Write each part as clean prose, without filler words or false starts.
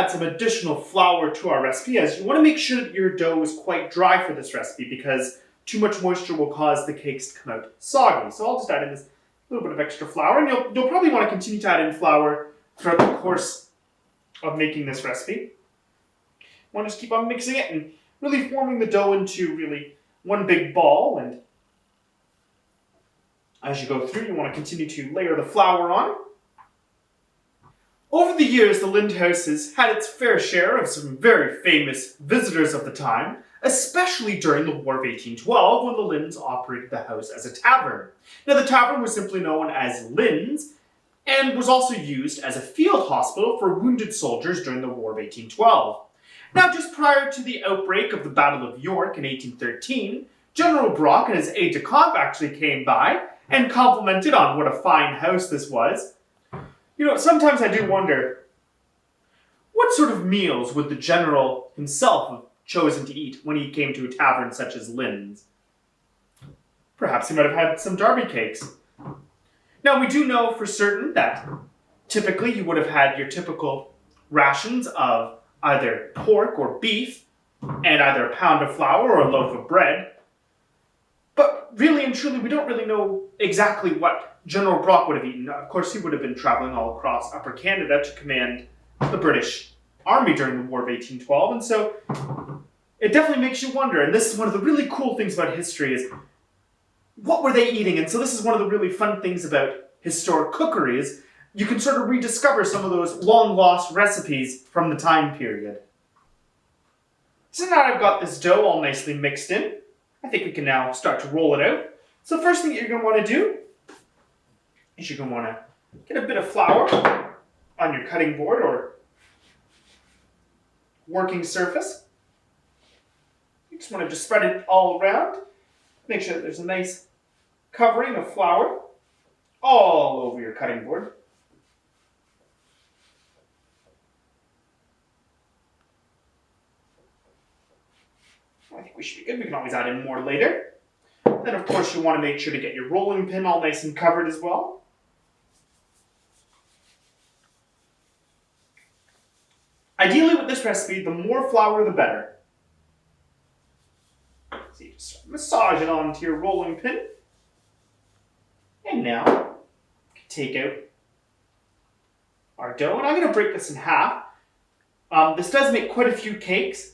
add some additional flour to our recipe, as you want to make sure that your dough is quite dry for this recipe because too much moisture will cause the cakes to come out soggy. So I'll just add in this little bit of extra flour, and you'll probably want to continue to add in flour throughout the course of making this recipe. You want to just keep on mixing it and really forming the dough into really one big ball, and as you go through, you want to continue to layer the flour on. Over the years, the Lynde house has had its fair share of some very famous visitors of the time, especially during the War of 1812 when the Lyndes operated the house as a tavern. Now, the tavern was simply known as Lynde's and was also used as a field hospital for wounded soldiers during the War of 1812. Now, just prior to the outbreak of the Battle of York in 1813, General Brock and his aide-de-camp actually came by and complimented on what a fine house this was. You know, sometimes I do wonder, what sort of meals would the general himself have chosen to eat when he came to a tavern such as Lynde's? Perhaps he might have had some Darby cakes. Now, we do know for certain that typically you would have had your typical rations of either pork or beef and either a pound of flour or a loaf of bread. But really and truly, we don't really know exactly what General Brock would have eaten. Of course, he would have been traveling all across Upper Canada to command the British Army during the War of 1812, and so it definitely makes you wonder, and this is one of the really cool things about history is, what were they eating? And so this is one of the really fun things about historic cookery is you can sort of rediscover some of those long-lost recipes from the time period. So now I've got this dough all nicely mixed in, I think we can now start to roll it out. So the first thing you're going to want to do is you're going to want to get a bit of flour on your cutting board or working surface. You just want to spread it all around. Make sure that there's a nice covering of flour all over your cutting board. I think we should be good. We can always add in more later. Then, of course, you want to make sure to get your rolling pin all nice and covered as well. Ideally, with this recipe, the more flour, the better. So you just massage it onto your rolling pin. And now, we can take out our dough. And I'm going to break this in half. This does make quite a few cakes.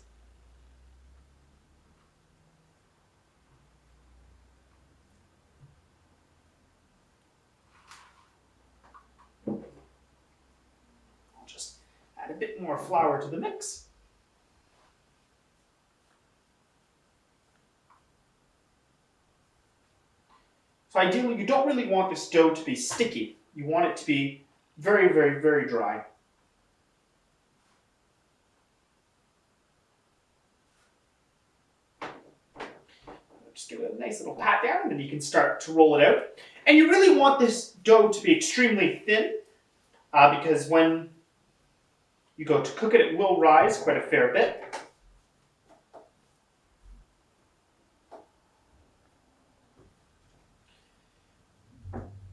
Add a bit more flour to the mix. So ideally, you don't really want this dough to be sticky. You want it to be very, very, very dry. Just give it a nice little pat down, and then you can start to roll it out. And you really want this dough to be extremely thin, because when you go to cook it, it will rise quite a fair bit.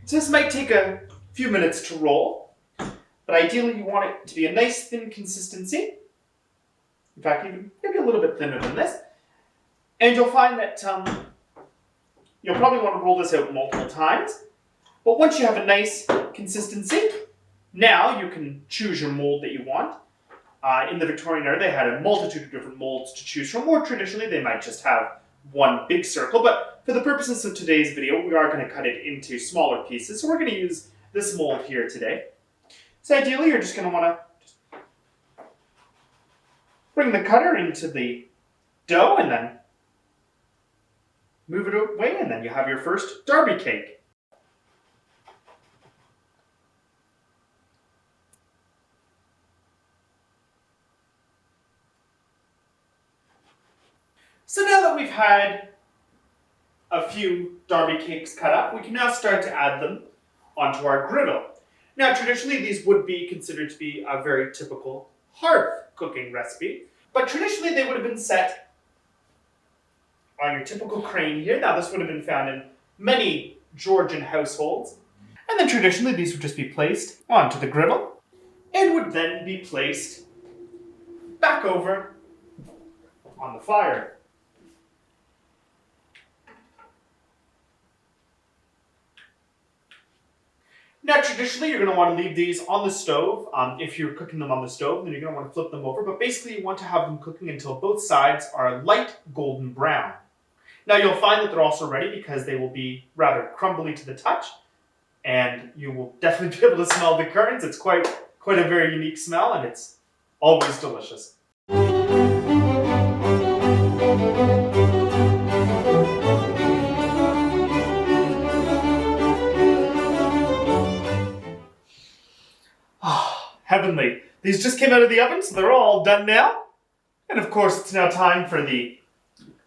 So this might take a few minutes to roll, but ideally you want it to be a nice thin consistency. In fact, even maybe a little bit thinner than this. And you'll find that you'll probably want to roll this out multiple times. But once you have a nice consistency, now you can choose your mold that you want. In the Victorian era, they had a multitude of different molds to choose from. More traditionally, they might just have one big circle. But for the purposes of today's video, we are going to cut it into smaller pieces. So we're going to use this mold here today. So ideally, you're just going to want to bring the cutter into the dough and then move it away, and then you have your first Darby cake. So now that we've had a few Darby cakes cut up, we can now start to add them onto our griddle. Now, traditionally, these would be considered to be a very typical hearth cooking recipe, but traditionally they would have been set on your typical crane here. Now, this would have been found in many Georgian households, and then traditionally these would just be placed onto the griddle and would then be placed back over on the fire. Now, traditionally, you're going to want to leave these on the stove. If you're cooking them on the stove, then you're going to want to flip them over. But basically, you want to have them cooking until both sides are light golden brown. Now, you'll find that they're also ready because they will be rather crumbly to the touch. And you will definitely be able to smell the currants. It's quite a very unique smell, and it's always delicious. Heavenly. These just came out of the oven, so they're all done now. And of course, it's now time for the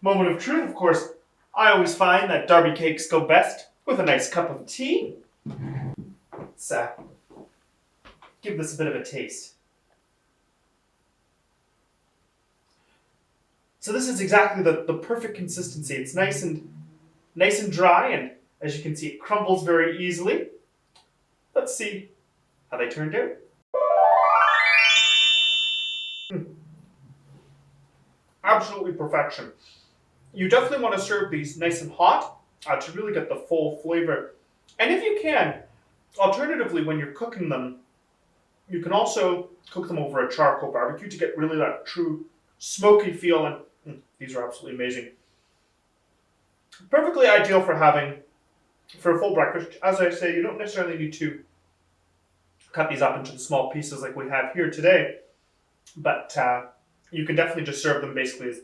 moment of truth. Of course, I always find that Darby cakes go best with a nice cup of tea. Let's give this a bit of a taste. So this is exactly the perfect consistency. It's nice and dry, and as you can see, it crumbles very easily. Let's see how they turned out. Absolutely perfection. You definitely want to serve these nice and hot to really get the full flavor. And if you can, alternatively, when you're cooking them, you can also cook them over a charcoal barbecue to get really that true smoky feel. And these are absolutely amazing. Perfectly ideal for a full breakfast. As I say, you don't necessarily need to cut these up into the small pieces like we have here today, but you can definitely just serve them basically as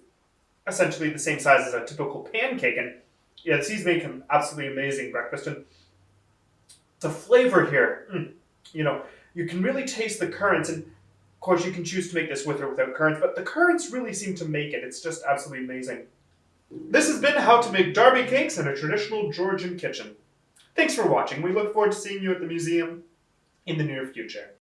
essentially the same size as a typical pancake. And yeah, these make an absolutely amazing breakfast. And the flavor here, you can really taste the currants. And of course, you can choose to make this with or without currants, but the currants really seem to make it. It's just absolutely amazing. This has been how to make Darby cakes in a traditional Georgian kitchen. Thanks for watching. We look forward to seeing you at the museum in the near future.